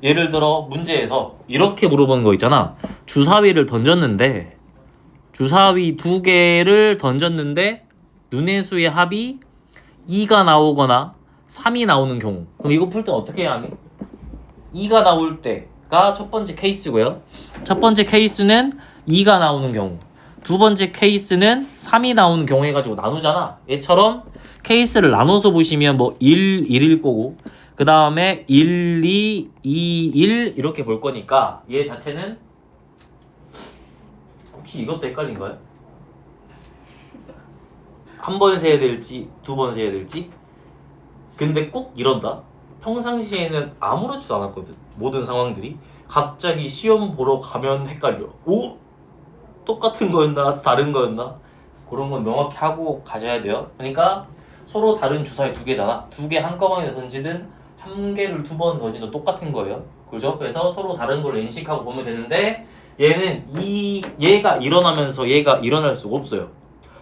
예를 들어 문제에서 이렇게 물어보는 거 있잖아. 주사위를 던졌는데 주사위 2개를 던졌는데 눈의 수의 합이 2가 나오거나 3이 나오는 경우. 그럼 이거 풀 때 어떻게 해야 하니? 2가 나올 때가 첫 번째 케이스고요. 첫 번째 케이스는 2가 나오는 경우. 두 번째 케이스는 3이 나오는 경우 해가지고 나누잖아. 얘처럼 케이스를 나눠서 보시면 뭐 1, 1일 거고 그 다음에 1, 2, 2, 1 이렇게 볼 거니까 얘 자체는 혹시 이것도 헷갈린가요? 한 번 세야 될지 두 번 세야 될지? 근데 꼭 이런다. 평상시에는 아무렇지도 않았거든. 모든 상황들이 갑자기 시험 보러 가면 헷갈려. 오? 똑같은 거였나? 다른 거였나? 그런 건 명확히 하고 가셔야 돼요. 그러니까 서로 다른 주사위 2개잖아. 2개 한꺼번에 던지든 1개를 2번 던지든 똑같은 거예요. 그죠? 그래서 서로 다른 걸 인식하고 보면 되는데 얘는 얘가 일어나면서 얘가 일어날 수가 없어요.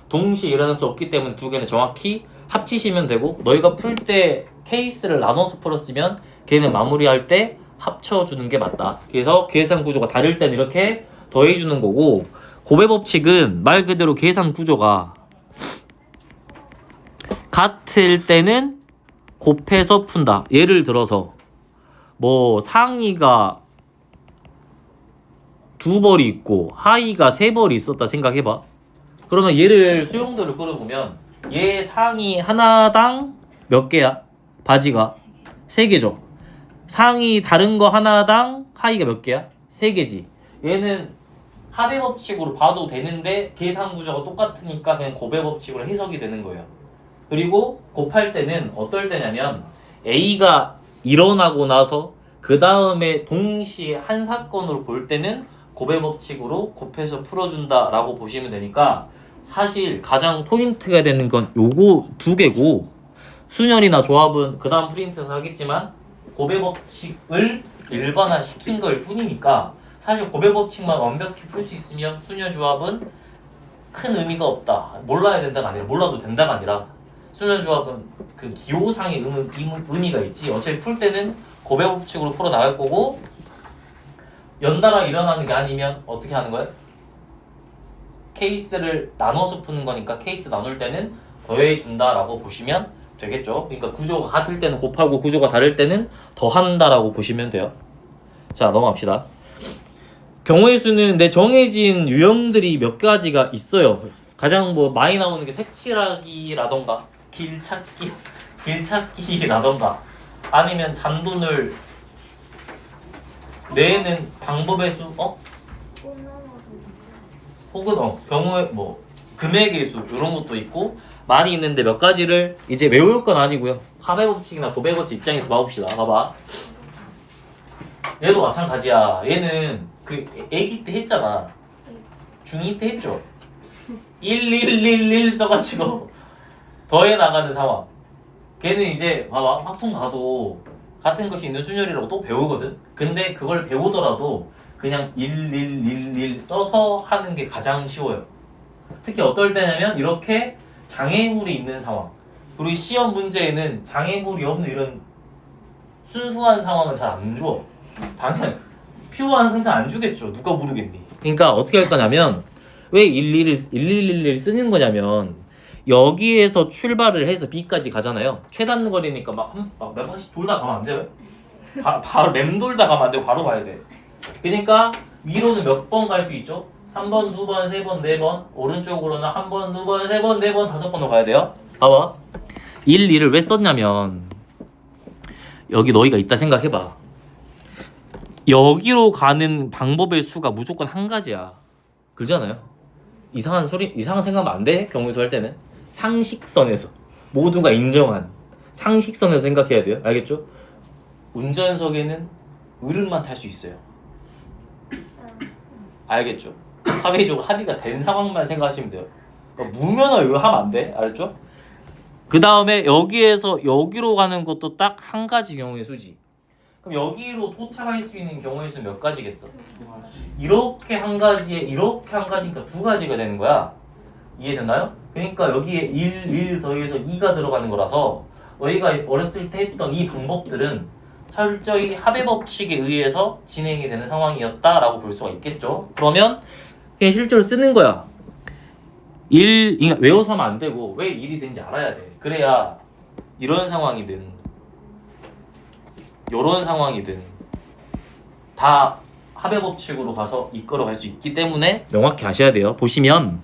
동시에 일어날 수 없기 때문에 2개는 정확히 합치시면 되고 너희가 풀 때 케이스를 나눠서 풀었으면 걔는 마무리할 때 합쳐주는 게 맞다. 그래서 계산 구조가 다를 때는 이렇게 더해주는 거고 곱의 법칙은 말 그대로 계산 구조가 같을 때는 곱해서 푼다. 예를 들어서 뭐 상위가 2벌이 있고 하위가 3벌이 있었다 생각해봐. 그러면 얘를 수용도를 끌어보면 얘 상위 하나당 몇 개야? 바지가 3개죠. 상위 다른 거 하나당 하위가 몇 개야? 3개지. 얘는 합의 법칙으로 봐도 되는데 계산 구조가 똑같으니까 그냥 곱의 법칙으로 해석이 되는 거예요. 그리고 곱할 때는 어떨 때냐면 A가 일어나고 나서 그 다음에 동시에 한 사건으로 볼 때는 곱의 법칙으로 곱해서 풀어준다라고 보시면 되니까 사실 가장 포인트가 되는 건 요거 2개고 순열이나 조합은 그 다음 프린트에서 하겠지만 곱의 법칙을 일반화 시킨 걸 뿐이니까 사실 곱의 법칙만 완벽히 풀 수 있으면 순열 조합은 큰 의미가 없다. 몰라야 된다가 아니라 몰라도 된다가 아니라 순열 조합은 그 기호상의 의미가 있지. 어차피 풀 때는 곱의 법칙으로 풀어 나갈 거고 연달아 일어나는 게 아니면 어떻게 하는 거예요? 케이스를 나눠서 푸는 거니까 케이스 나눌 때는 더해준다라고 보시면 되겠죠. 그러니까 구조가 같을 때는 곱하고 구조가 다를 때는 더한다라고 보시면 돼요. 자, 넘어갑시다. 경우의 수는 내 정해진 유형들이 몇 가지가 있어요. 가장 뭐 많이 나오는 게 색칠하기라던가 길찾기라던가 아니면 잔돈을 내는 방법의 수, 혹은 경우의 뭐 금액의 수 이런 것도 있고 많이 있는데 몇 가지를 이제 외울 건 아니고요. 합의 법칙이나 곱의 법칙 입장에서 봐봅시다. 봐봐. 얘도 마찬가지야. 얘는 그 애기 때 했잖아. 중2 때 했죠. 1111 써가지고 더해 나가는 상황. 걔는 이제 봐봐 확통 가도 같은 것이 있는 순열이라고 또 배우거든. 근데 그걸 배우더라도 그냥 1111 써서 하는 게 가장 쉬워요. 특히 어떨 때냐면 이렇게 장애물이 있는 상황. 그리고 시험 문제에는 장애물이 없는 이런 순수한 상황은 잘 안 줘. 당연 피오한 상태 안 주겠죠. 누가 모르겠니. 그러니까 어떻게 할 거냐면 왜 1111 쓰는 거냐면 여기에서 출발을 해서 B까지 가잖아요. 최단 거리니까 몇 번씩 돌다 가면 안 돼요. 바로 맴돌다 가면 안 되고 바로 가야 돼. 그러니까 위로는 몇 번 갈 수 있죠? 한 번, 두 번, 세 번, 네 번. 오른쪽으로는 한 번, 두 번, 세 번, 네 번, 5번도 가야 돼요. 봐봐. 1, 2를 왜 썼냐면 여기 너희가 있다 생각해봐. 여기로 가는 방법의 수가 무조건 한 가지야. 그러잖아요. 이상한 생각하면 안 돼. 경우에서 할 때는 상식선에서 모두가 인정한 상식선에서 생각해야 돼요. 알겠죠? 운전석에는 어른만 탈 수 있어요. 알겠죠? 사회적으로 합의가 된 상황만 생각하시면 돼요. 그러니까 무면허 이거 하면 안 돼. 알았죠? 그 다음에 여기에서 여기로 가는 것도 딱 한 가지 경우의 수지. 그럼 여기로 도착할 수 있는 경우의 수는 몇 가지겠어? 이렇게 한 가지에 이렇게 한 가지니까 2가지가 되는 거야. 이해됐나요? 그러니까 여기에 1 더해서 2가 들어가는 거라서 너희가 어렸을 때 했던 이 방법들은 철저히 합의 법칙에 의해서 진행이 되는 상황이었다라고 볼 수가 있겠죠. 그러면 그냥 실제로 쓰는 거야. 그러니까 외워서 하면 안 되고 왜 일이 되는지 알아야 돼. 그래야 이런 상황이든 이런 상황이든 다 합의 법칙으로 가서 이끌어갈 수 있기 때문에 명확히 아셔야 돼요. 보시면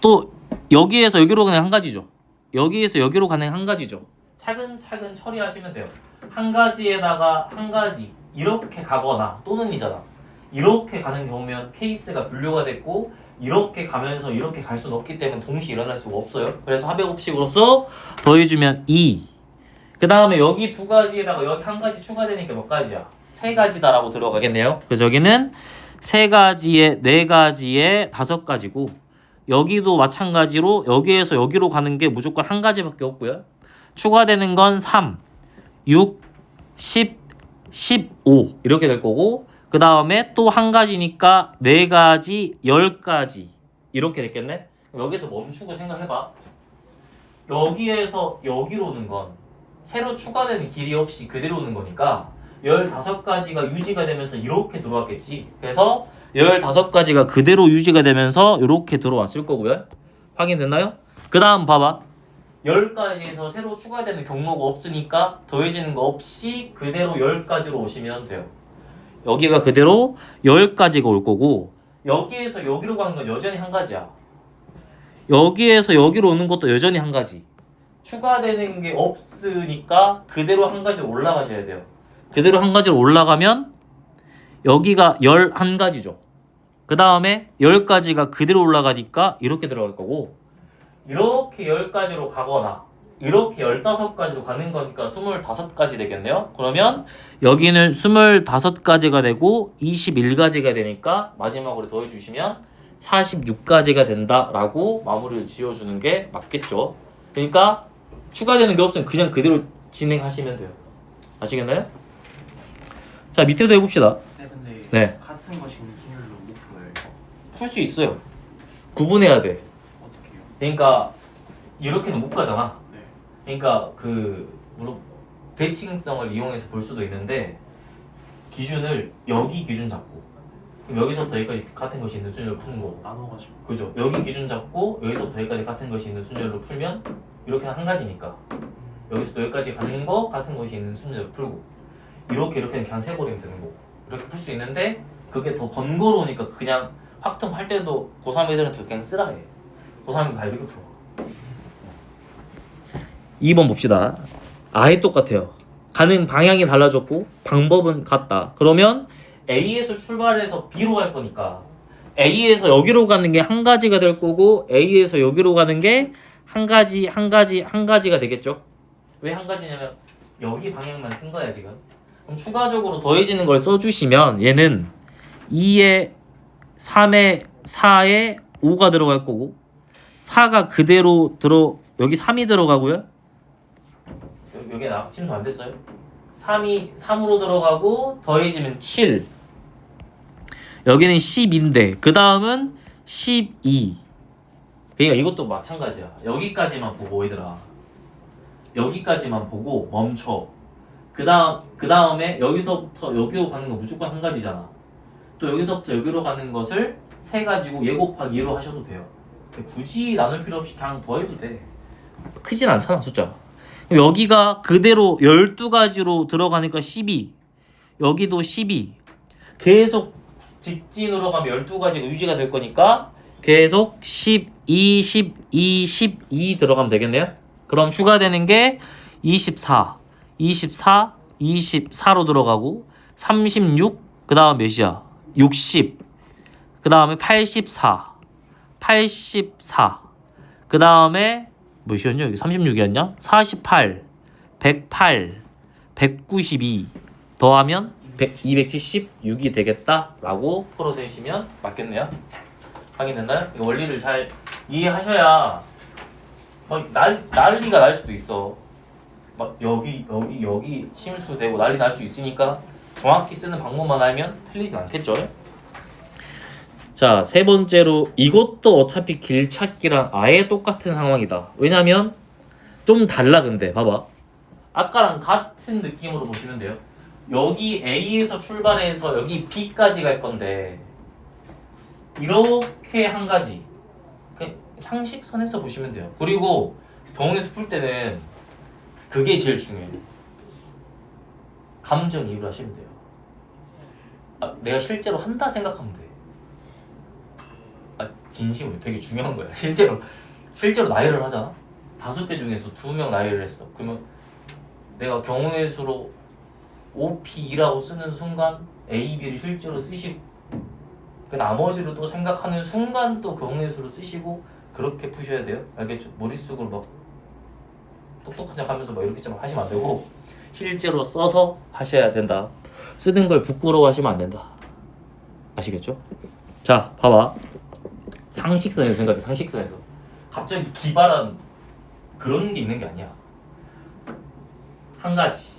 또 여기에서 여기로 가는 한 가지죠. 여기에서 여기로 가는 한 가지죠. 차근차근 처리하시면 돼요. 한 가지에다가 한 가지 이렇게 가거나 또는이잖아. 이렇게 가는 경우면 케이스가 분류가 됐고 이렇게 가면서 이렇게 갈 수는 없기 때문에 동시에 일어날 수가 없어요. 그래서 합의 법칙으로서 더해주면 2. 그 다음에 여기 두 가지에다가 여기 한 가지 추가되니까 몇 가지야? 세 가지다라고 들어가겠네요. 그래서 여기는 세 가지에 네 가지에 다섯 가지고 여기도 마찬가지로 여기에서 여기로 가는 게 무조건 한 가지밖에 없고요. 추가되는 건 3, 6, 10, 15 이렇게 될 거고 그 다음에 또 한 가지니까 네 가지, 10가지 이렇게 됐겠네? 여기서 멈추고 생각해봐. 여기에서 여기로 오는 건 새로 추가되는 길이 없이 그대로 오는 거니까 15가지가 유지가 되면서 이렇게 들어왔겠지. 그래서 15가지가 그대로 유지가 되면서 이렇게 들어왔을 거고요. 확인됐나요? 그 다음 봐봐. 10가지에서 새로 추가되는 경로가 없으니까 더해지는 거 없이 그대로 10가지로 오시면 돼요. 여기가 그대로 10가지가 올 거고 여기에서 여기로 가는 건 여전히 한 가지야. 여기에서 여기로 오는 것도 여전히 한 가지. 추가되는 게 없으니까 그대로 한 가지로 올라가셔야 돼요. 그대로 한 가지로 올라가면 여기가 11가지죠. 그 다음에 10가지가 그대로 올라가니까 이렇게 들어갈 거고 이렇게 10가지로 가거나 이렇게 15가지로 가는 거니까 25가지 되겠네요. 그러면 여기는 25가지가 되고 21가지가 되니까 마지막으로 더해주시면 46가지가 된다라고 마무리를 지어주는 게 맞겠죠. 그러니까 추가되는 게 없으면 그냥 그대로 진행하시면 돼요. 아시겠나요? 자 밑에도 해봅시다. 근데 네. 같은 것이 있는 순열로 못 풀어요. 풀 수 있어요. 구분해야 돼. 어떻게요? 그러니까 이렇게는 못 가잖아. 네. 그러니까 물론 대칭성을 이용해서 볼 수도 있는데 기준을 여기 기준 잡고 그럼 여기서부터 여기까지 같은 것이 있는 순열로 푸는 거고 나눠가지고. 그죠? 여기 기준 잡고 여기서부터 여기까지 같은 것이 있는 순열로 풀면 이렇게 한 가지니까 여기서부터 여기까지 가는 거 같은 것이 있는 순열로 풀고 이렇게는 그냥 세버리면 되는 거고 이렇게 풀 수 있는데 그게 더 번거로우니까 그냥 확통할 때도 고3 애들한테 그냥 쓰라 해. 고3은 다 이렇게 풀어. 2번 봅시다. 아예 똑같아요. 가는 방향이 달라졌고 방법은 같다. 그러면 A에서 출발해서 B로 갈 거니까 A에서 여기로 가는 게 한 가지가 될 거고 A에서 여기로 가는 게 한 가지가 되겠죠. 왜 한 가지냐면 여기 방향만 쓴 거야 지금. 그럼 추가적으로 더해지는 걸 써주시면 얘는 2에 3에 4에 5가 들어갈 거고 4가 그대로 여기 3이 들어가고요. 여기 침수 안 됐어요? 3이 3으로 들어가고 더해지면 7. 여기는 10인데 그 다음은 12. 그러니까 이것도 마찬가지야. 여기까지만 보고 얘들아. 여기까지만 보고 멈춰. 그 다음에 여기서부터 여기로 가는 거 무조건 한 가지잖아. 또 여기서부터 여기로 가는 것을 세 가지고 얘 곱하기 2로 하셔도 돼요. 굳이 나눌 필요 없이 그냥 더해도 돼. 크진 않잖아 숫자. 여기가 그대로 12가지로 들어가니까 12. 여기도 12. 계속 직진으로 가면 12가지가 유지가 될 거니까 계속 12, 12, 12 들어가면 되겠네요. 그럼 추가되는 게 24, 24, 24로 들어가고 36, 그 다음 몇이야? 60, 그 다음에 84, 84, 그 다음에 몇이었냐? 여기 36이었냐? 48, 108, 192 더하면 276이 되겠다라고 풀어내시면 맞겠네요. 확인됐나요? 이 원리를 잘 이해하셔야 난리가 날 수도 있어. 막 여기 침수되고 난리 날 수 있으니까 정확히 쓰는 방법만 알면 틀리진 않겠죠. 자, 세 번째로 이것도 어차피 길찾기랑 아예 똑같은 상황이다. 왜냐면 좀 달라. 근데 봐봐. 아까랑 같은 느낌으로 보시면 돼요. 여기 A에서 출발해서 여기 B까지 갈 건데 이렇게 한 가지 상식선에서 보시면 돼요. 그리고 경우에서 풀 때는 그게 제일 중요해요. 감정 이입을 하시면 돼요. 내가 실제로 한다 생각하면 돼. 진심으로 되게 중요한 거야. 실제로 나열을 하잖아. 5개 중에서 2명 나열을 했어. 그러면 내가 경우의 수로 OP라고 쓰는 순간 A, B를 실제로 쓰시고 그 나머지를 또 생각하는 순간 또 경우의 수로 쓰시고 그렇게 푸셔야 돼요. 알겠죠? 머릿속으로 막 똑똑한 척 하면서 막 이렇게 좀 하시면 안 되고 실제로 써서 하셔야 된다. 쓰는 걸 부끄러워하시면 안 된다. 아시겠죠? 자, 봐봐. 상식선에서 생각해. 상식선에서 갑자기 기발한 그런 게 있는 게 아니야. 한 가지.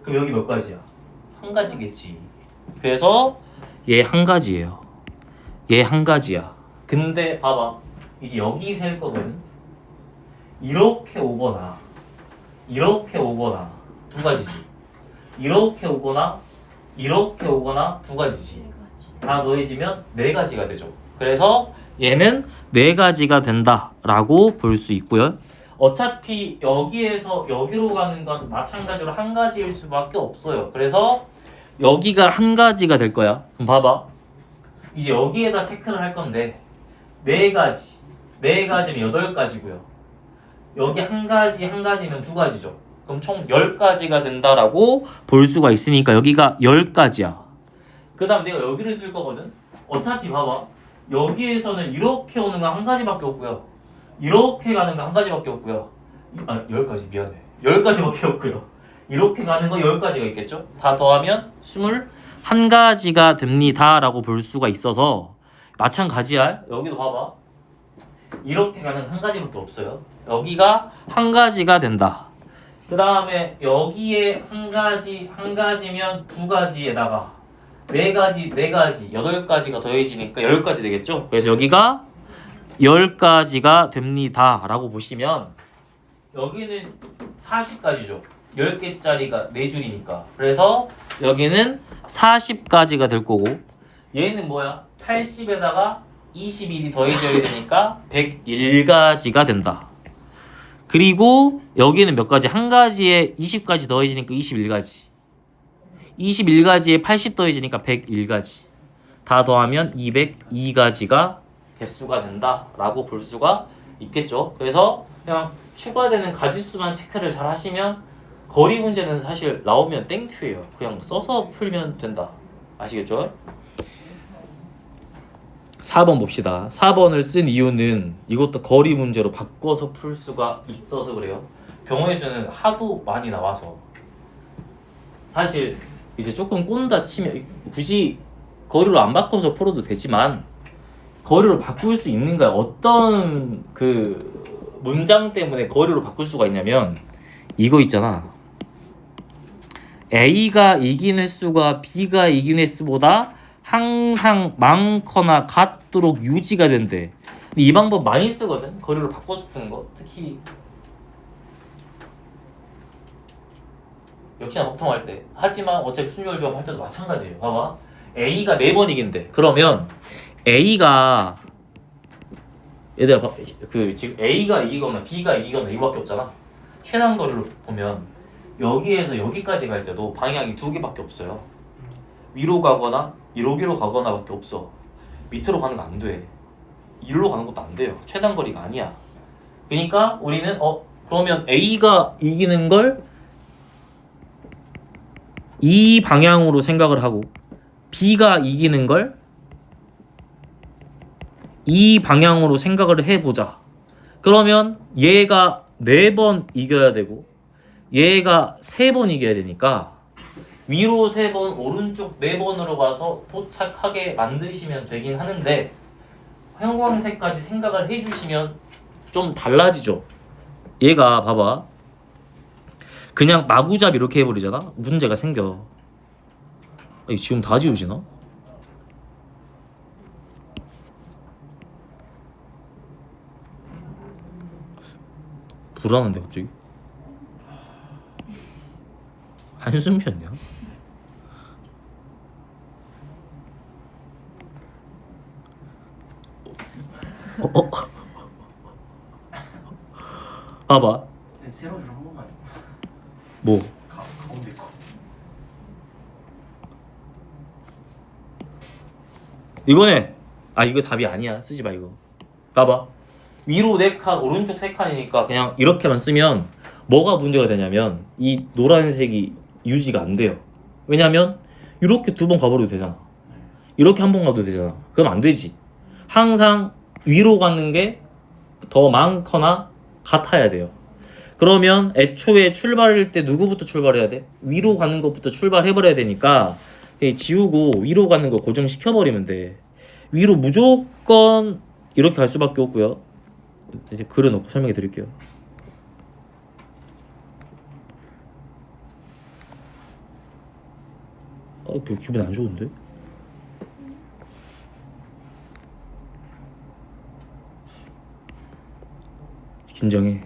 그럼 여기 몇 가지야? 한 가지겠지. 그래서 얘 한 가지예요. 얘 한 가지야. 근데 봐봐. 이제 여기 셀 거거든. 이렇게 오거나 두 가지지. 이렇게 오거나 두 가지지. 다 더해지면 네 가지가 되죠. 그래서 얘는 네 가지가 된다라고 볼 수 있고요. 어차피 여기에서 여기로 가는 건 마찬가지로 한 가지일 수밖에 없어요. 그래서 여기가 한 가지가 될 거야. 그럼 봐봐. 이제 여기에다 체크를 할 건데 네 가지면 8가지고요. 여기 한 가지면 두 가지죠. 그럼 총 10가지가 된다라고 볼 수가 있으니까 여기가 10가지야. 그 다음 내가 여기를 쓸 거거든. 어차피 봐봐. 여기에서는 이렇게 오는 건 한 가지밖에 없고요. 이렇게 가는 건 한 가지밖에 없고요. 10가지 미안해. 10가지밖에 없고요. 이렇게 가는 거 10가지가 있겠죠? 다 더하면 21가지가 됩니다 라고 볼 수가 있어서 마찬가지야. 여기도 봐봐. 이렇게 가는 한 가지밖에 없어요. 여기가 한 가지가 된다. 그 다음에 여기에 한 가지면 두 가지에다가 네 가지, 8가지가 더해지니까 10가지 되겠죠? 그래서 여기가 10가지가 됩니다 라고 보시면 여기는 40가지죠. 10개짜리가 4줄이니까. 그래서 여기는 40가지가 될 거고 얘는 뭐야? 80에다가 21이 더해져야 되니까 101가지가 된다. 그리고 여기는 몇 가지? 한 가지에 20가지 더해지니까 21가지. 21가지에 80 더해지니까 101가지. 다 더하면 202가지가 개수가 된다라고 볼 수가 있겠죠. 그래서 그냥 추가되는 가지수만 체크를 잘 하시면 거리 문제는 사실 나오면 땡큐예요. 그냥 써서 풀면 된다. 아시겠죠? 4번 봅시다. 4번을 쓴 이유는 이것도 거리 문제로 바꿔서 풀 수가 있어서 그래요. 경우의 수는 하도 많이 나와서 사실 이제 조금 꼰다 치면 굳이 거리로 안 바꿔서 풀어도 되지만 거리로 바꿀 수 있는 거야. 어떤 그 문장 때문에 거리로 바꿀 수가 있냐면 이거 있잖아. A가 이긴 횟수가 B가 이긴 횟수보다 항상 많거나 같도록 유지가 된대. 근데 이 방법 많이 쓰거든. 거리로 바꿔서 푸는 거. 특히 역시나 보통할 때. 하지만 어차피 순열 조합 할 때도 마찬가지예요. 봐봐. A가 4번 이긴대. 그러면 A가 얘들아 그 지금 A가 이기거나 B가 이기거나 이거밖에 없잖아. 최단 거리로 보면 여기에서 여기까지 갈 때도 방향이 2개밖에 없어요. 위로 가거나 이로기로 가거나밖에 없어. 밑으로 가는 거 안 돼. 일로 가는 것도 안 돼요. 최단 거리가 아니야. 그러니까 우리는 그러면 A가 이기는 걸 이 방향으로 생각을 하고 B가 이기는 걸 이 방향으로 생각을 해보자. 그러면 얘가 4번 이겨야 되고 얘가 3번 이겨야 되니까 위로 3번 오른쪽 4번으로 가서 도착하게 만드시면 되긴 하는데 형광색까지 생각을 해주시면 좀 달라지죠. 얘가 봐봐. 그냥 마구잡이 이렇게 해버리잖아. 문제가 생겨. 지금 다 지우지나? 불안한데 갑자기 한숨 쉬었냐? 봐봐 쌤 세로줄 한 번만. 뭐 가운데 거. 이거네. 아 이거 답이 아니야. 쓰지 마 이거. 봐봐. 위로 4칸 오른쪽 3칸이니까 그냥 이렇게만 쓰면 뭐가 문제가 되냐면 이 노란색이 유지가 안 돼요. 왜냐면 이렇게 2번 가버려도 되잖아. 이렇게 한 번 가도 되잖아. 그럼 안 되지. 항상 위로 가는 게 더 많거나 같아야 돼요. 그러면 애초에 출발할 때 누구부터 출발해야 돼? 위로 가는 것부터 출발해버려야 되니까 지우고 위로 가는 거 고정시켜버리면 돼. 위로 무조건 이렇게 갈 수밖에 없고요. 이제 글을 넣고 설명해 드릴게요. 별 기분 안 좋은데? 긴장해.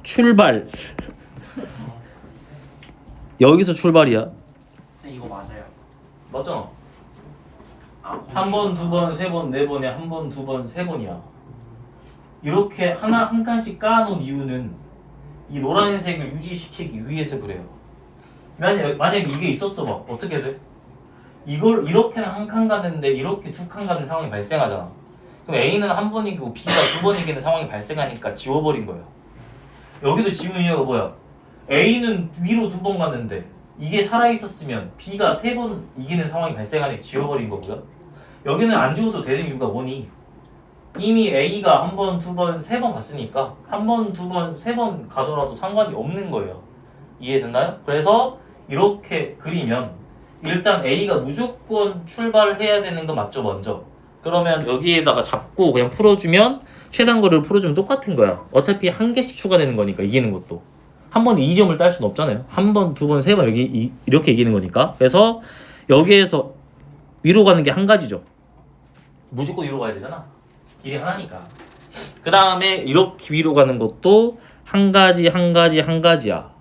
출발. 여기서 출발이야. 쌤 이거 맞아요. 맞잖아. 아, 한 번, 두 번, 세 번, 네 번에 한 번, 두 번, 세 번이야. 이렇게 한 칸씩 까놓은 이유는 이 노란색을 유지시키기 위해서 그래요. 만약에 이게 있었어 봐. 어떻게 돼? 이걸 이렇게는 한 칸 가는데 이렇게 2칸 가는 상황이 발생하잖아. 그럼 A는 한 번이고 B가 2번이기는 상황이 발생하니까 지워버린 거야. 여기도 지운 이유가 뭐야? A는 위로 2번 갔는데 이게 살아있었으면 B가 3번 이기는 상황이 발생하니까 지워버린 거고요. 여기는 안 지워도 되는 이유가 뭐니? 이미 A가 한 번, 2번, 3번 갔으니까 한 번, 2번, 3번 가더라도 상관이 없는 거예요. 이해됐나요? 그래서 이렇게 그리면 일단 A가 무조건 출발을 해야 되는 거 맞죠 먼저? 그러면 여기에다가 잡고 그냥 풀어주면 최단거리를 풀어주면 똑같은 거야. 어차피 한 개씩 추가되는 거니까 이기는 것도 한 번에 2점을 딸 수는 없잖아요. 한 번, 2번, 3번 여기 이렇게 이기는 거니까. 그래서 여기에서 위로 가는 게 한 가지죠. 무조건 위로 가야 되잖아. 길이 하나니까. 그 다음에 이렇게 위로 가는 것도 한 가지 한 가지 한 가지야.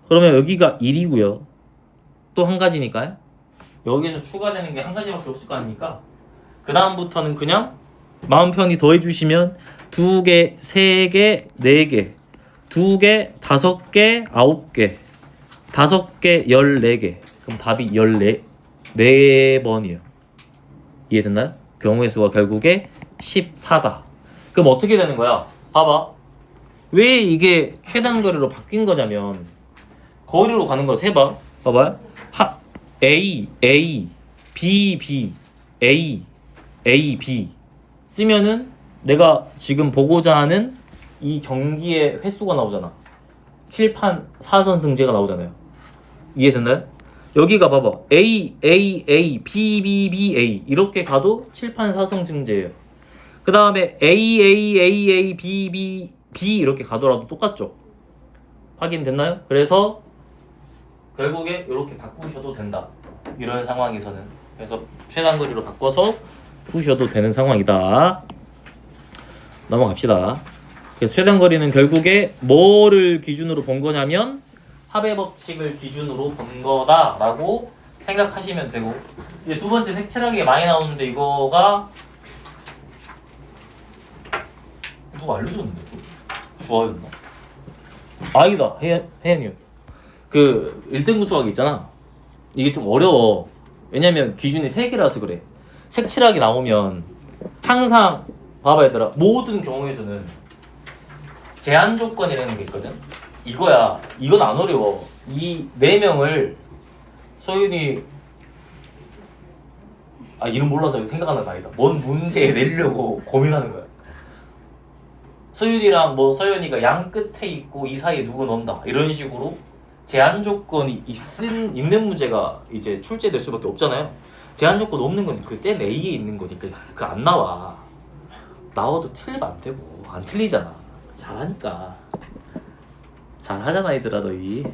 그러면 여기가 1이고요. 또 한 가지니까요. 여기에서 추가되는 게 한 가지밖에 없을 거 아닙니까? 그 다음부터는 그냥 마음 편히 더해주시면 2개, 3개, 4개, 2개, 5개, 9개, 5개, 14개. 그럼 답이 14번이에요. 이해됐나요? 경우의 수가 결국에 14다. 그럼 어떻게 되는 거야? 봐봐. 왜 이게 최단거리로 바뀐 거냐면 거리로 가는 걸 세봐. 봐봐요. A, A, B, B, A, A, B 쓰면은 내가 지금 보고자 하는 이 경기의 횟수가 나오잖아. 7판 4선승제가 나오잖아요. 이해됐나요? 여기가 봐봐. A, A, A, B, B, B, A 이렇게 가도 7판 4선승제예요. 그 다음에 A, A, A, A, B, B, B 이렇게 가더라도 똑같죠? 확인됐나요? 그래서 결국에 이렇게 바꾸셔도 된다. 이런 상황에서는. 그래서 최단거리로 바꿔서 푸셔도 되는 상황이다. 넘어갑시다. 그래서 최단거리는 결국에 뭐를 기준으로 본 거냐면 합의 법칙을 기준으로 본 거다라고 생각하시면 되고, 이제 두 번째 색칠하게 많이 나오는데 이거가 누가 알려줬는데? 주어였나? 아니다. 혜연이었다. 그 1등분 수학이 있잖아. 이게 좀 어려워. 왜냐면 기준이 3개라서 그래. 색칠하기 나오면 항상 봐봐 얘들아. 모든 경우에서는 제한 조건이라는 게 있거든. 이거야. 이건 안 어려워. 이 4명을 소윤이 이름 몰라서 생각하는 거 아니다. 뭔 문제 내려고 고민하는 거야. 소윤이랑 뭐 서연이가 양 끝에 있고 이 사이에 누구 넣는다. 이런 식으로 제한 조건이 있는 문제가 이제 출제될 수밖에 없잖아요. 제한 조건 없는 건 그 센 A에 있는 거니까 그 안 나와. 나와도 틀리면 안 되고 안 틀리잖아. 잘하니까. 잘하잖아 얘들아 너희.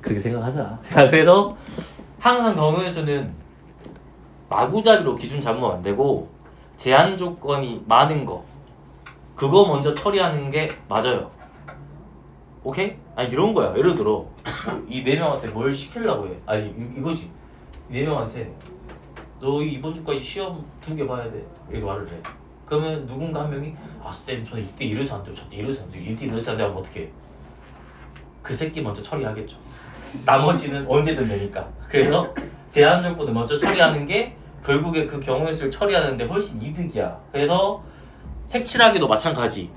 그렇게 생각하자. 자, 그래서 항상 경우의 수는 마구잡이로 기준 잡으면 안 되고 제한 조건이 많은 거 그거 먼저 처리하는 게 맞아요. 오케이? 아니 이런 거야. 예를 들어 이 네 명한테 뭘 시키려고 해. 아니 이거지. 네 명한테 너 이번 주까지 시험 2개 봐야 돼. 이렇게 말을 해. 그러면 누군가 한 명이 아 쌤 저는 이때 이래서 안 돼요. 저때 이래서 안 돼요. 이때 이래서 안 돼요. 하면 어떡해. 그 새끼 먼저 처리하겠죠. 나머지는 언제든 되니까. 그래서 제한 조건을 먼저 처리하는 게 결국에 그 경우의 수를 처리하는데 훨씬 이득이야. 그래서 색칠하기도 마찬가지.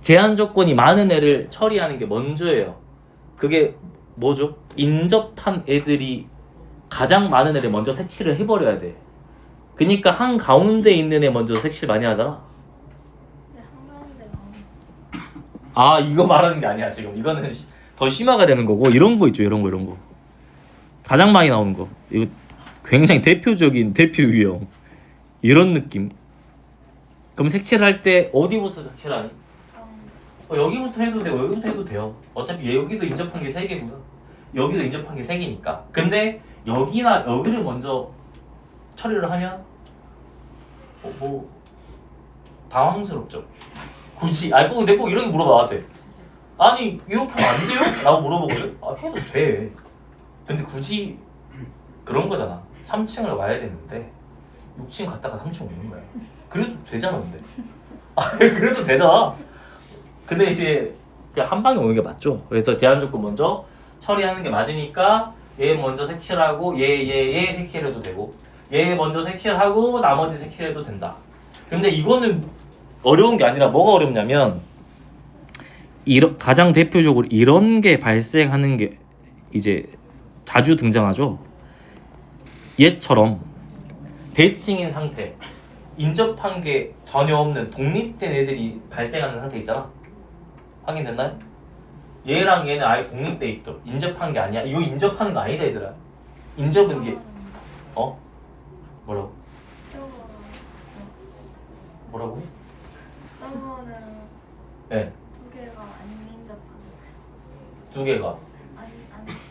제한 조건이 많은 애를 처리하는 게 먼저예요. 그게 뭐죠? 인접한 애들이 가장 많은 애를 먼저 색칠을 해버려야 돼. 그러니까 한 가운데 있는 애 먼저 색칠 많이 하잖아. 네, 한가운데가 아 이거 말하는 게 아니야 지금. 이거는 더 심화가 되는 거고 이런 거 있죠. 이런 거 가장 많이 나오는 거. 이거 굉장히 대표적인 대표 유형 이런 느낌. 그럼 색칠할 때 어디부터 색칠하니? 여기부터 해도 되고 여기부터 해도 돼요. 어차피 여기도 인접한 게 3개고요. 여기도 인접한 게 3개니까. 근데 여기나 여기를 먼저 처리를 하면 뭐 당황스럽죠. 굳이 아니 꼭 이런 게 물어봐 나한테. 아니 이렇게 하면 안 돼요? 라고 물어보거든. 아 해도 돼. 근데 굳이 그런 거잖아. 3층을 와야 되는데 6층 갔다가 3층 오는 거야. 그래도 되잖아 근데. 아 그래도 되잖아. 근데 이제 그냥 한 방에 오는 게 맞죠. 그래서 제한 조건 먼저 처리하는 게 맞으니까 얘 먼저 색칠하고 얘 색칠해도 되고 얘 먼저 색칠하고 나머지 색칠해도 된다. 근데 이거는 어려운 게 아니라 뭐가 어렵냐면 가장 대표적으로 이런 게 발생하는 게 이제 자주 등장하죠. 얘처럼 대칭인 상태, 인접한 게 전혀 없는 독립된 애들이 발생하는 상태 있잖아. 확인됐나요? 얘랑 얘는 아예 독립돼 있도 인접한 게 아니야. 이거 인접하는 거 아니다 얘들아. 인접은 이게 뭐라고? 뭐라고? 서버는 네, 2개가 안 인접하는 2개가. 안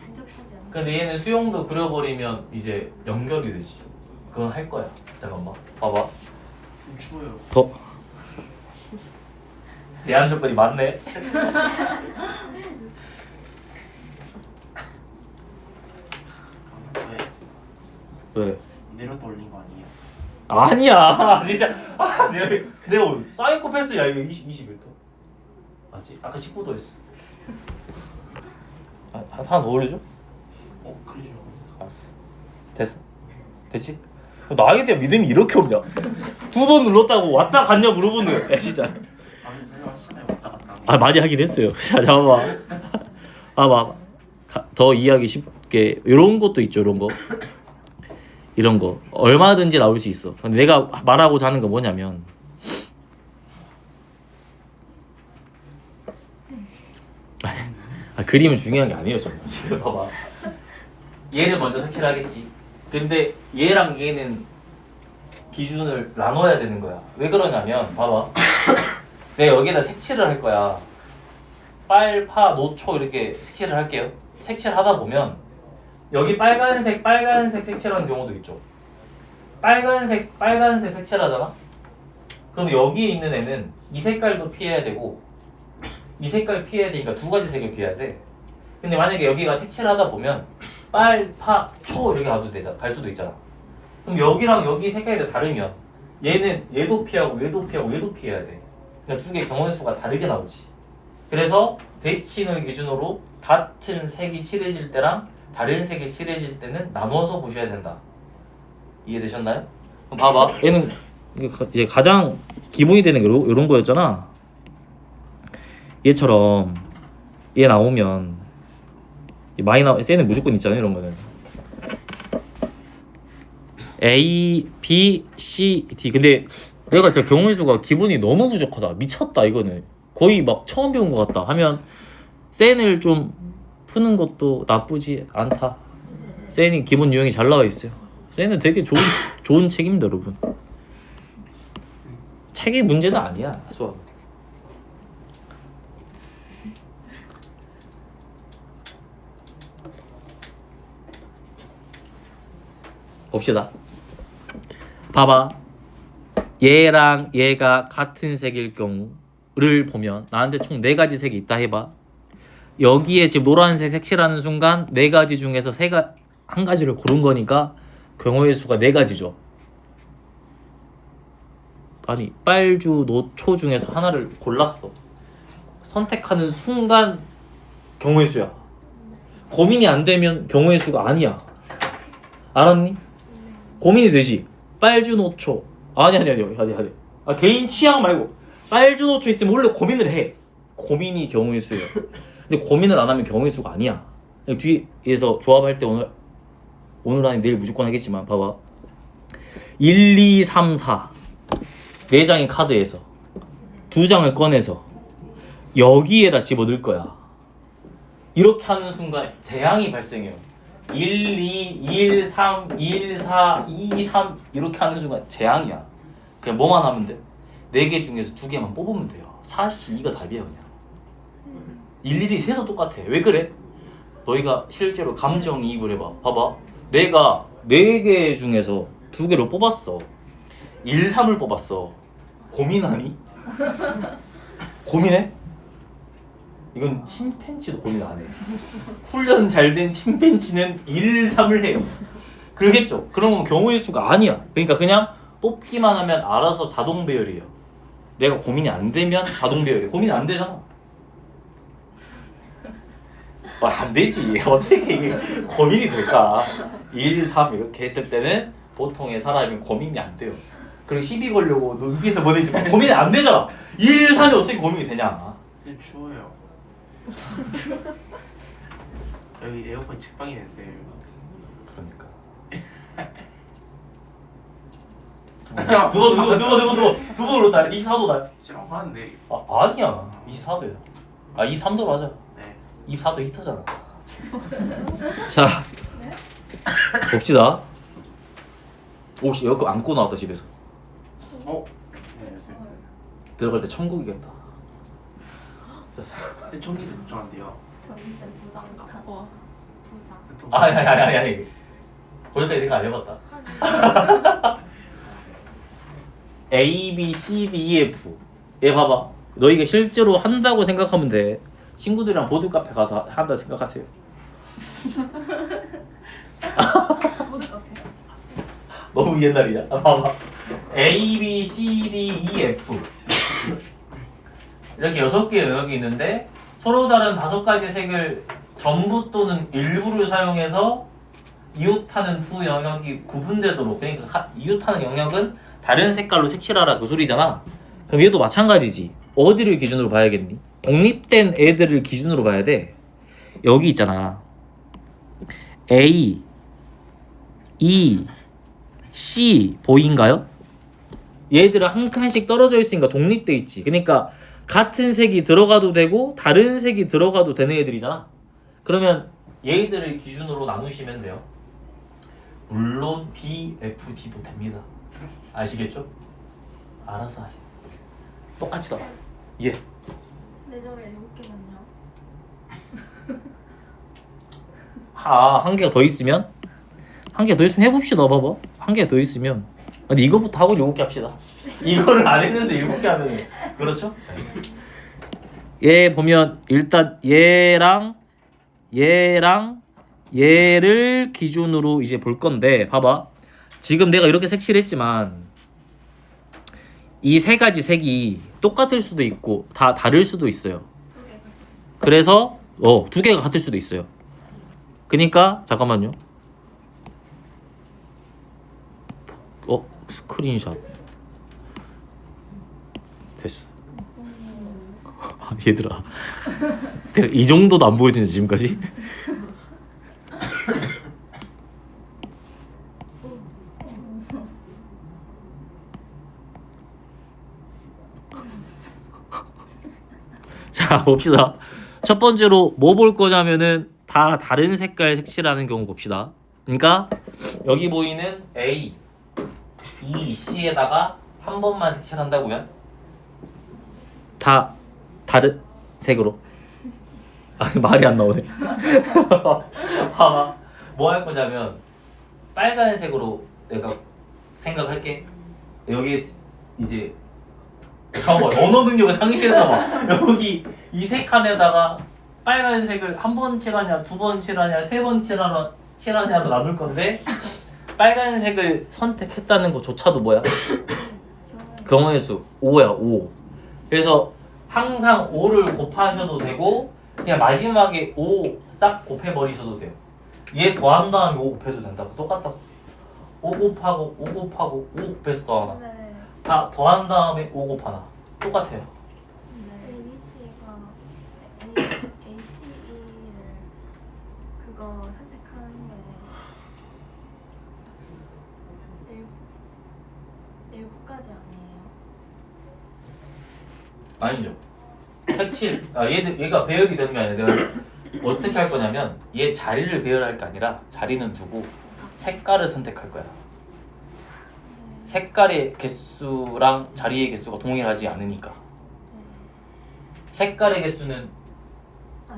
인접하지 않는 근데 얘는 수용도 그려버리면 이제 연결이 되지. 그건 할 거야. 잠깐만 봐봐. 좀 추워요. 더 제한 조건이 많네. 왜? 내렸다 올린 거 아니에요? 아니야 진짜. 내가 사이코패스야 이거. 21도 맞지? 아까 19도 했어. 하나 더 올려줘? 그래 주라고. 알았어. 됐어? 됐지? 나에 대한 믿음이 이렇게 없냐? 2번 눌렀다고 왔다 갔냐 물어보는 거야 진짜. 아니 그래 하시나요? 왔다 갔다. 아 많이 하긴 했어요. 자 잠깐만. 봐봐. 더 이해하기 쉽게 이런 것도 있죠. 이런 거 얼마든지 나올 수 있어. 근데 내가 말하고자 하는 건 뭐냐면 그림은 중요한 게 아니에요. 정말. 지금 봐봐. 얘를 먼저 색칠하겠지. 근데 얘랑 얘는 기준을 나눠야 되는 거야. 왜 그러냐면 봐봐. 내가 여기다 색칠을 할 거야. 빨, 파, 노초 이렇게 색칠을 할게요. 색칠하다 보면 여기 빨간색 색칠하는 경우도 있죠. 빨간색 색칠하잖아. 그럼 여기에 있는 애는 이 색깔도 피해야 되고 이 색깔 피해야 되니까 2가지 색을 피해야 돼. 근데 만약에 여기가 색칠하다 보면 빨, 파, 초 이렇게 갈 수도 있잖아. 그럼 여기랑 여기 색깔이 다 다르면 얘는 얘도 피하고 얘도 피하고 얘도 피해야 돼. 그러니까 2개 경우의 수가 다르게 나오지. 그래서 대칭을 기준으로 같은 색이 칠해질 때랑 다른 색이 칠해질 때는 나눠서 보셔야 된다. 이해되셨나요? 그럼 봐봐. 얘는 이제 가장 기본이 되는 게 이런 거였잖아. 얘처럼 얘 나오면 쟤는 무조건 있잖아요. 이런 거는 A, B, C, D. 근데 내가 진짜 경우의 수가 기본이 너무 부족하다. 미쳤다 이거는. 거의 막 처음 배운 것 같다 하면 센을 좀 푸는 것도 나쁘지 않다. 센이 기본 유형이 잘 나와 있어요. 센은 되게 좋은 책입니다, 여러분. 책의 문제는 아니야, 수학. 봅시다. 봐봐. 얘랑 얘가 같은 색일 경우를 보면 나한테 총 4가지 색이 있다 해봐. 여기에 지금 노란색 색칠하는 순간 4가지 중에서 한 가지를 고른 거니까 경우의 수가 4가지죠. 아니 빨주, 노초 중에서 하나를 골랐어. 선택하는 순간 경우의 수야. 고민이 안 되면 경우의 수가 아니야. 알았니? 고민이 되지. 빨주, 노초. 아니. 아, 개인 취향 말고 빨주, 노초 있으면 원래 고민을 해. 고민이 경우의 수예요. 근데 고민을 안 하면 경우의 수가 아니야. 뒤에서 조합할 때 오늘 아니 내일 무조건 하겠지만 봐봐. 1, 2, 3, 4 4장의 카드에서 2장을 꺼내서 여기에다 집어넣을 거야. 이렇게 하는 순간 재앙이 발생해요. 1, 2, 1, 3, 1, 4, 2, 3 이렇게 하는 순간 재앙이야. 그냥 뭐만 하면 돼? 4개 중에서 2개만 뽑으면 돼요. 4씨 2가 답이야 그냥. 일일이 세도 똑같아. 왜 그래? 너희가 실제로 감정이입을 해봐. 봐봐. 내가 4개 중에서 2개를 뽑았어. 1, 3을 뽑았어. 고민하니? 고민해? 이건 침팬지도 고민 안 해. 훈련 잘 된 침팬지는 1, 3을 해요. 그러겠죠? 그러면 경우의 수가 아니야. 그러니까 그냥 뽑기만 하면 알아서 자동 배열이에요. 내가 고민이 안 되면 자동 배열이에요. 고민이 안 되잖아. 안 되지. 어떻게 이게 고민이 될까? 1, 3 이렇게 했을 때는 보통의 사람이 고민이 안 돼요. 그리고 시비 걸려고 눈빛을 보내지만 고민이 안 되잖아. 1, 3이 어떻게 고민이 되냐? 쌤 추워요. 여기 에어컨 직방이네 쌤. 그러니까. 두번 올랐다. 24도다. 지금 하는데. 아니야. 24도야. 23도로 하자. 네. 24도 히터잖아. 자, 봅시다. 오씨 에어컨 안 끄고 나왔다 집에서. 네 쌤. 들어갈 때 천국이겠다. 자, 전기세 걱정한대요. 전기세 부장가. 부장. 아니. 거기까지 생각 안 해봤다. A, B, C, D, E, F. 얘 봐봐. 너희가 실제로 한다고 생각하면 돼. 친구들이랑 보드 카페 가서 한다 생각하세요. 모두 카페. 너무 옛날이야. 봐봐. A, B, C, D, E, F. 이렇게 6개의 영역이 있는데 서로 다른 5가지 색을 전부 또는 일부를 사용해서 이웃하는 두 영역이 구분되도록, 그러니까 이웃하는 영역은 다른 색깔로 색칠하라 그 소리잖아. 그럼 얘도 마찬가지지. 어디를 기준으로 봐야겠니? 독립된 애들을 기준으로 봐야 돼. 여기 있잖아. A, E, C 보인가요? 얘들은 한 칸씩 떨어져 있으니까 독립돼 있지. 그러니까 같은 색이 들어가도 되고 다른 색이 들어가도 되는 애들이잖아. 그러면 얘들을 기준으로 나누시면 돼요. 물론 B, F, D도 됩니다. 아시겠죠? 알아서 하세요. 똑같이 나와. 예. 내 점에 7개만요. 한 개가 더 있으면 해봅시다. 봐봐. 한 개가 더 있으면. 근데 이거부터 하고 7개 합시다. 이거를 안 했는데 7개 하면 그렇죠? 얘 보면 일단 얘랑 얘를 기준으로 이제 볼 건데 봐봐. 지금 내가 이렇게 색칠했지만 이 3가지 색이 똑같을 수도 있고 다 다를 수도 있어요. 2개. 그래서 2개가 같을 수도 있어요. 그러니까 잠깐만요. 스크린샷 됐어. 얘들아, 내가 이 정도도 안 보여주는데 지금까지? 자 봅시다. 첫 번째로 뭐 볼 거냐면은 다 다른 색깔 색칠하는 경우 봅시다. 그러니까 여기 보이는 A, E, C에다가 한 번만 색칠한다고요? 다 다른 색으로. 말이 안 나오네. 봐봐. 뭐 할 거냐면 빨간색으로 내가 생각할게. 여기 이제 잠깐만 언어 능력을 상실했나 봐. 여기 이 세 칸에다가 빨간색을 한 번 칠하냐, 두 번 칠하냐, 세 번 칠하냐로 나눌 건데 빨간색을 선택했다는 것조차도 뭐야? 경우의 수 5야 5. 그래서 항상 5를 곱하셔도 되고 그냥 마지막에 5 싹 곱해버리셔도 돼요. 얘 더한 다음에 5 곱해도 된다고. 똑같다고. 5 곱하고 5 곱하고 5 곱해서 더하나. 네. 다 더한 다음에 5 곱하나. 똑같아요. 네. ABC를 그거 선택하는 게 7가지 아니에요? 아니죠. 색칠. 얘가 배열이 되는 게 아니라 내가 어떻게 할 거냐면 얘 자리를 배열할 게 아니라 자리는 두고 색깔을 선택할 거야. 색깔의 개수랑 자리의 개수가 동일하지 않으니까. 색깔의 개수는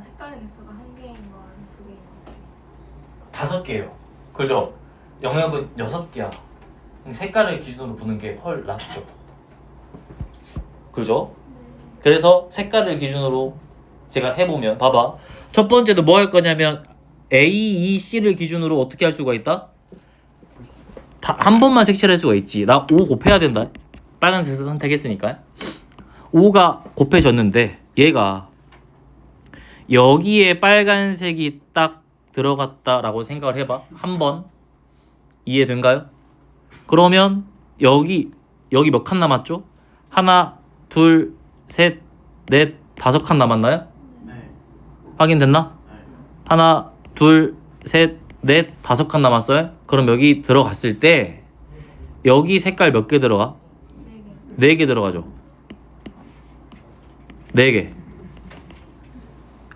색깔의 개수가 1개인 건 2개인 건 5개예요. 그죠? 영역은 6개야. 색깔을 기준으로 보는 게 훨 낫죠. 그죠? 그래서 색깔을 기준으로 제가 해보면 봐봐. 첫 번째도 뭐 할 거냐면 A, E, C를 기준으로 어떻게 할 수가 있다? 한 번만 색칠할 수가 있지. 나 5 곱해야 된다. 빨간색 선택했으니까 5가 곱해졌는데 얘가 여기에 빨간색이 딱 들어갔다라고 생각을 해봐. 한 번 이해된가요? 그러면 여기 몇 칸 남았죠? 하나, 둘, 셋, 넷, 5칸 남았나요? 네. 확인됐나? 네. 하나, 둘, 셋, 넷, 5칸 남았어요? 그럼 여기 들어갔을 때 여기 색깔 몇 개 들어가? 4개 들어가죠. 4개.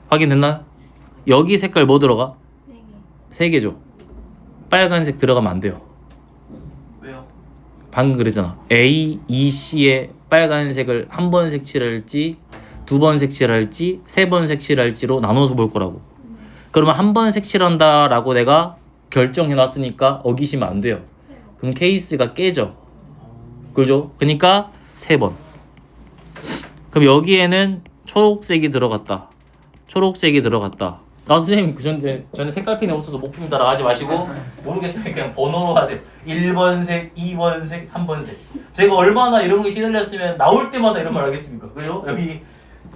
확인됐나요? 여기 색깔 뭐 들어가? 3개죠. 빨간색 들어가면 안 돼요. 왜요? 방금 그랬잖아. A, E, C에 빨간색을 한 번 색칠할지, 2번 색칠할지, 3번 색칠할지로 나눠서 볼 거라고. 그러면 한 번 색칠한다라고 내가 결정해 놨으니까 어기시면 안 돼요. 그럼 케이스가 깨져. 그죠? 그러니까 3번. 그럼 여기에는 초록색이 들어갔다. 초록색이 들어갔다. 선생님 그 전에 색깔펜이 없어서 목품 따라 하지 마시고 모르겠으면 그냥 번호로 하세요. 1번색, 2번색, 3번색. 제가 얼마나 이런 게 시달렸으면 나올 때마다 이런 말 하겠습니까? 그죠? 여기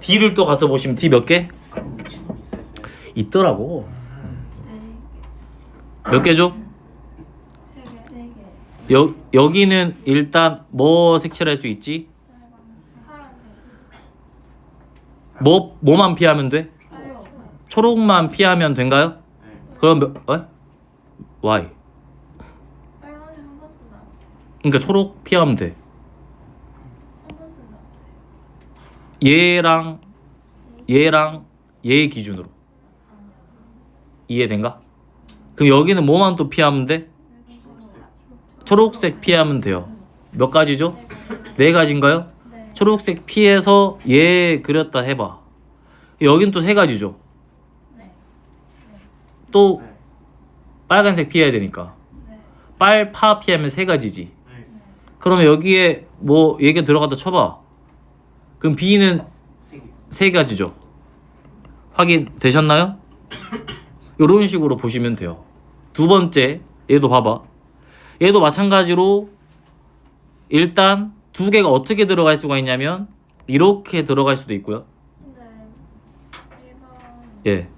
D를 또 가서 보시면 D 몇 개? 미친놈 있어요. 있더라고. 몇 개죠? 3개. 여기는 일단 뭐 색칠할 수 있지? 파란색. 뭐만 피하면 돼? 빨로. 초록만 피하면 된가요? 네. 그럼 why? 빨간색 한 번 쓴다. 그러니까 초록 피하면 돼. 한 번 쓴다. 얘랑 얘 기준으로. 이해된가? 그럼 여기는 뭐만 또 피하면 돼? 초록색 피하면 돼요. 몇 가지죠? 4가지인가요? 네. 초록색 피해서 얘 그렸다 해봐. 여긴 또 3가지죠. 네. 또 네. 빨간색 피해야 되니까. 네. 빨파 피하면 3가지지. 네. 그러면 여기에 뭐 얘가 들어갔다 쳐봐. 그럼 B는 3개. 3가지죠. 확인 되셨나요? 이런 식으로 보시면 돼요. 두 번째 얘도 봐봐. 얘도 마찬가지로 일단 2개가 어떻게 들어갈 수가 있냐면 이렇게 들어갈 수도 있고요. 근데 1번 예.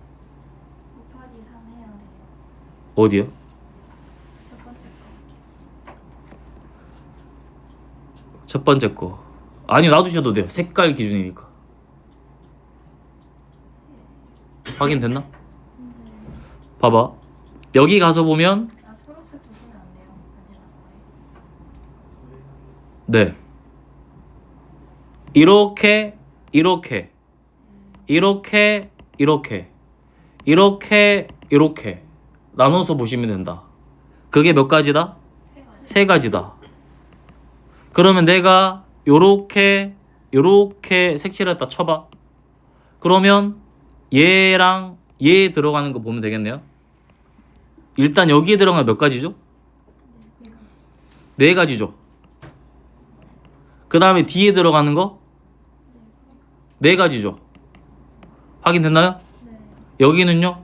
곱하기 3 해야 돼요. 어디요? 첫 번째 거. 첫 번째 거. 아니요, 놔두셔도 돼요. 색깔 기준이니까. 확인됐나? 봐봐. 여기 가서 보면 초록색도 쓰면 안 돼요. 마지막 거에. 네. 이렇게 이렇게 이렇게 이렇게 이렇게 이렇게 나눠서 보시면 된다. 그게 몇 가지다? 3가지다. 그러면 내가 요렇게 색칠했다 쳐봐. 그러면 얘랑 얘 들어가는 거 보면 되겠네요. 일단 여기에 들어가는 몇 가지죠? 네 가지죠. 그 다음에 D에 들어가는 거 네 가지죠. 확인됐나요? 네. 여기는요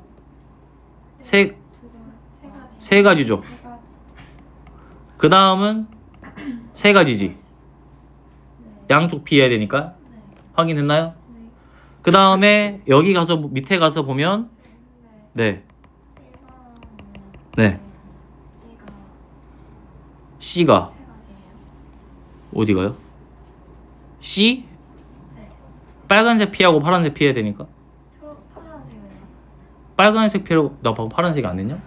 세 세 가지. 가지죠. 세 가지. 그 다음은 세 가지지. 네. 양쪽 피해야 되니까. 네. 확인됐나요? 네. 그 다음에 여기 가서 밑에 가서 보면 네, 네. C가 세 가지예요. 어디 가요? C? 네. 빨간색 피하고 파란색 피해야 되니까. 파란색은요? 빨간색 피하고 나 방금 파란색 안 했냐?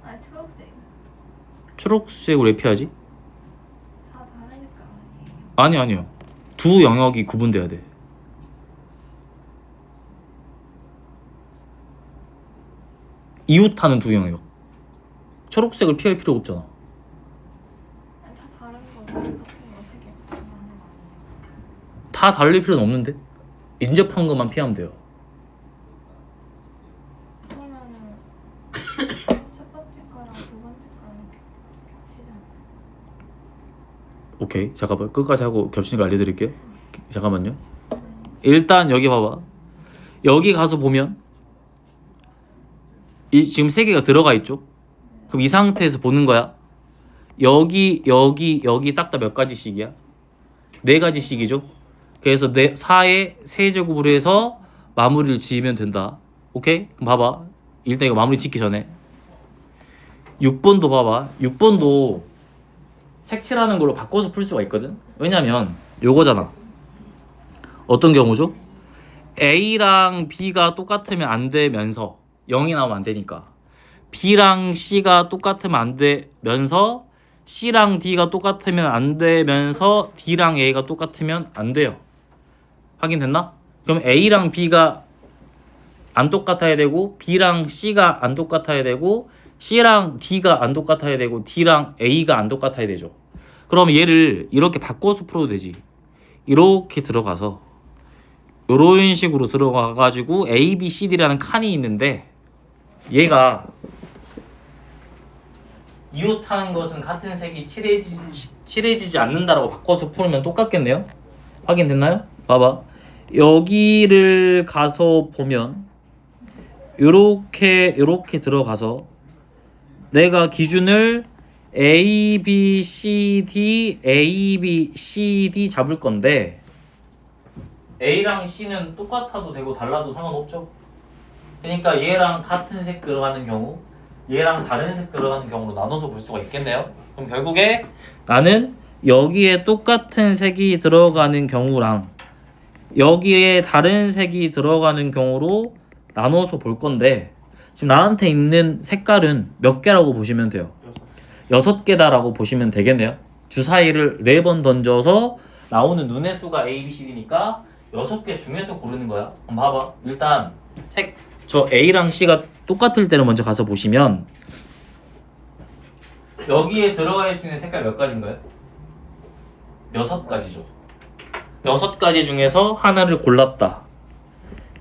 아니 초록색. 초록색을 왜 피하지? 다 다른 색깔 아니에요? 아니요. 두 영역이 구분돼야 돼. 이웃하는 두 영역. 초록색을 피할 필요 없잖아. 아니 다 다른 거 같은 거세개 하는 거 아니에요? 다 다를 필요는 없는데 인접한 것만 피하면 돼요. 그러면은 첫 번째 거랑 두 번째 거랑 겹치잖아요. 오케이, 잠깐만 끝까지 하고 겹치는 거 알려드릴게요. 잠깐만요. 일단 여기 봐봐. 여기 가서 보면 이 지금 세 개가 들어가 있죠. 그럼 이 상태에서 보는 거야. 여기 싹 다 몇 가지씩이야? 네 가지씩이죠. 그래서 4의 세제곱으로 해서 마무리를 지으면 된다. 오케이? 그럼 봐봐. 일단 이거 마무리 짓기 전에 6번도 봐봐. 6번도 색칠하는 걸로 바꿔서 풀 수가 있거든. 왜냐면 요거잖아. 어떤 경우죠? A랑 B가 똑같으면 안 되면서 0이 나오면 안 되니까 B랑 C가 똑같으면 안 되면서 C랑 D가 똑같으면 안 되면서 D랑 A가 똑같으면 안 돼요. 확인됐나? 그럼 A랑 B가 안 똑같아야 되고 B랑 C가 안 똑같아야 되고 C랑 D가 안 똑같아야 되고 D랑 A가 안 똑같아야 되죠. 그럼 얘를 이렇게 바꿔서 풀어도 되지. 이렇게 들어가서 이런 식으로 들어가 가지고 A, B, C, D라는 칸이 있는데 얘가 이웃하는 것은 같은 색이 칠해지지 않는다라고 바꿔서 풀면 똑같겠네요. 확인됐나요? 봐봐. 여기를 가서 보면 요렇게 들어가서 내가 기준을 A, B, C, D, A, B, C, D 잡을 건데 A랑 C는 똑같아도 되고 달라도 상관없죠. 그러니까 얘랑 같은 색 들어가는 경우 얘랑 다른 색 들어가는 경우로 나눠서 볼 수가 있겠네요. 그럼 결국에 나는 여기에 똑같은 색이 들어가는 경우랑 여기에 다른 색이 들어가는 경우로 나눠서 볼 건데 지금 나한테 있는 색깔은 몇 개라고 보시면 돼요? 6개다라고 보시면 되겠네요. 주사위를 4번 던져서 나오는 눈의 수가 A, B, C, D니까 6개 중에서 고르는 거야. 그럼 봐봐. 일단 저 A랑 C가 똑같을 때를 먼저 가서 보시면 여기에 들어갈 수 있는 색깔 몇 가지인가요? 6가지죠. 6가지 중에서 하나를 골랐다.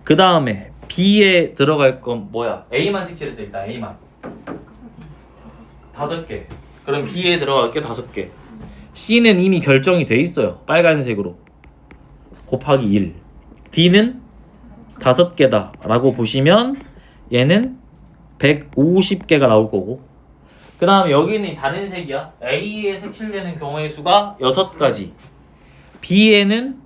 그 다음에 B에 들어갈 건 뭐야? A만 색칠했어. 일단 A만 5개. 그럼 B에 들어갈 게 5개. C는 이미 결정이 돼 있어요. 빨간색으로 곱하기 1. D는 5개다 라고 보시면 얘는 150개가 나올 거고 그 다음에 여기는 다른 색이야. A에 색칠되는 경우의 수가 6가지, B에는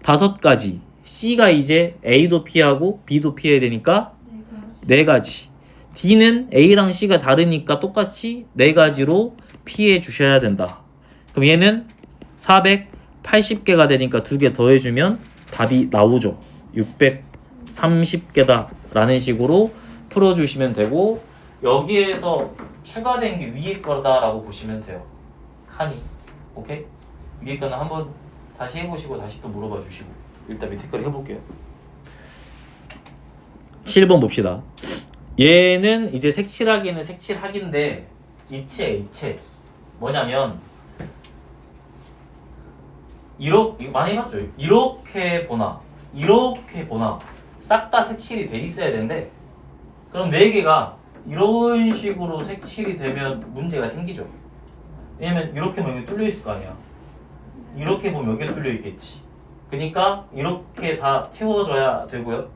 5가지, C가 이제 A도 피하고 B도 피해야 되니까 4가지. D는 A랑 C가 다르니까 똑같이 4가지로 피해 주셔야 된다. 그럼 얘는 480개가 되니까 2개 더해주면 답이 나오죠. 630개다 라는 식으로 풀어주시면 되고 여기에서 추가된 게 위에 거다라고 보시면 돼요. 칸이. 오케이? 위에 거는 한번 다시 해보시고 다시 또 물어봐 주시고 일단 밑에 거를 해볼게요. 7번 봅시다. 얘는 이제 색칠하기는 색칠하기인데 입체 뭐냐면 이렇게 많이 해봤죠. 이렇게 보나 싹 다 색칠이 돼 있어야 되는데 그럼 4개가 이런 식으로 색칠이 되면 문제가 생기죠. 왜냐면 이렇게 보면 여기 뚫려 있을 거 아니야. 이렇게 보면 여기가 뚫려 있겠지. 그러니까 이렇게 다 채워져야 되고요.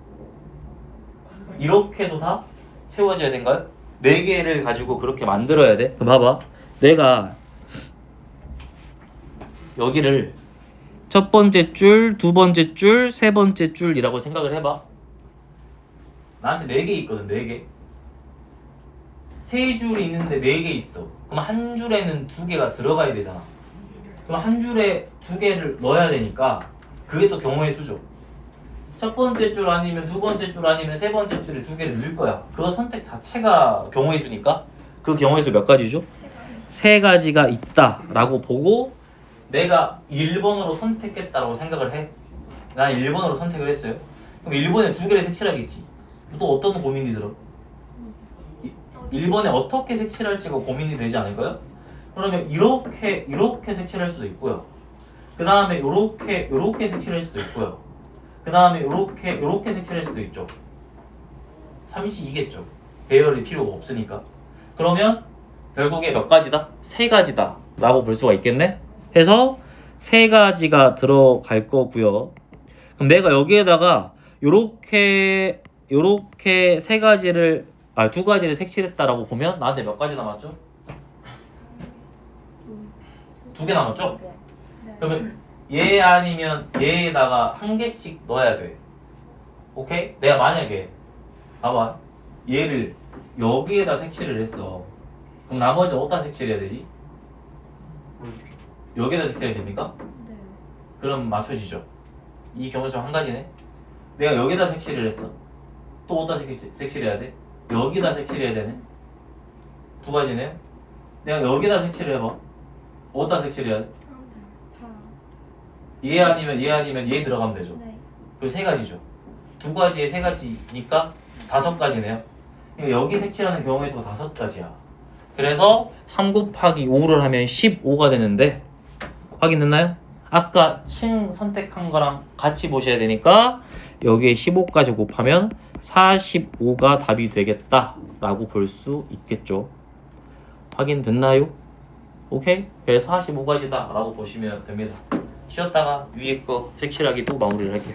이렇게도 다 채워져야 된가요? 4개를 가지고 그렇게 만들어야 돼. 그럼 봐봐. 내가 여기를 첫 번째 줄, 두 번째 줄, 세 번째 줄이라고 생각을 해봐. 나한테 4개 있거든, 4개. 3줄이 있는데 4개 있어. 그럼 한 줄에는 2개가 들어가야 되잖아. 그럼 한 줄에 2개를 넣어야 되니까 그게 또 경우의 수죠. 첫 번째 줄 아니면 두 번째 줄 아니면 세 번째 줄에 2개를 넣을 거야. 그거 선택 자체가 경우의 수니까 그 경우의 수 몇 가지죠? 세 가지가 있다라고 보고 내가 1번으로 선택했다라고 생각을 해. 난 1번으로 선택을 했어요. 그럼 1번에 2개를 색칠하겠지. 또 어떤 고민이 들어? 1번에 어떻게 색칠할지가 고민이 되지 않을까요? 그러면 이렇게 색칠할 수도 있고요. 그 다음에 요렇게 색칠할 수도 있고요. 그 다음에 요렇게 색칠할 수도 있죠. 3C2겠죠. 배열이 필요가 없으니까. 그러면 결국에 몇 가지다? 3가지다 라고 볼 수가 있겠네. 해서 3가지가 들어갈 거고요. 그럼 내가 여기에다가 요렇게 2가지를 색칠했다라고 보면 나한테 몇 가지 남았죠? 2개 남았죠? 네. 그러면 얘 아니면 얘에다가 1개씩 넣어야 돼. 오케이? 내가 만약에 봐봐, 얘를 여기에다 색칠을 했어. 그럼 나머지 어디다 색칠해야 되지? 여기에다 색칠해야 됩니까? 네. 그럼 맞춰지죠. 이 경우 중 한 가지네. 내가 여기다 색칠을 했어. 또 어디다 색칠해야 돼? 여기다 색칠해야 되네. 2가지네요. 내가 여기다 색칠을 해봐. 어디다 색칠해야 돼? 다. 얘 아니면 얘 들어가면 되죠. 네. 그 3가지죠. 2가지에 3가지니까 5가지네요. 여기 색칠하는 경우의 수가 5가지야. 그래서 3 곱하기 5를 하면 15가 되는데 확인됐나요? 아까 층 선택한 거랑 같이 보셔야 되니까 여기에 15까지 곱하면 45가 답이 되겠다 라고 볼 수 있겠죠. 확인됐나요? 오케이? 그래서 45가지다 라고 보시면 됩니다. 쉬었다가 위에 거 색칠하기도 마무리를 할게요.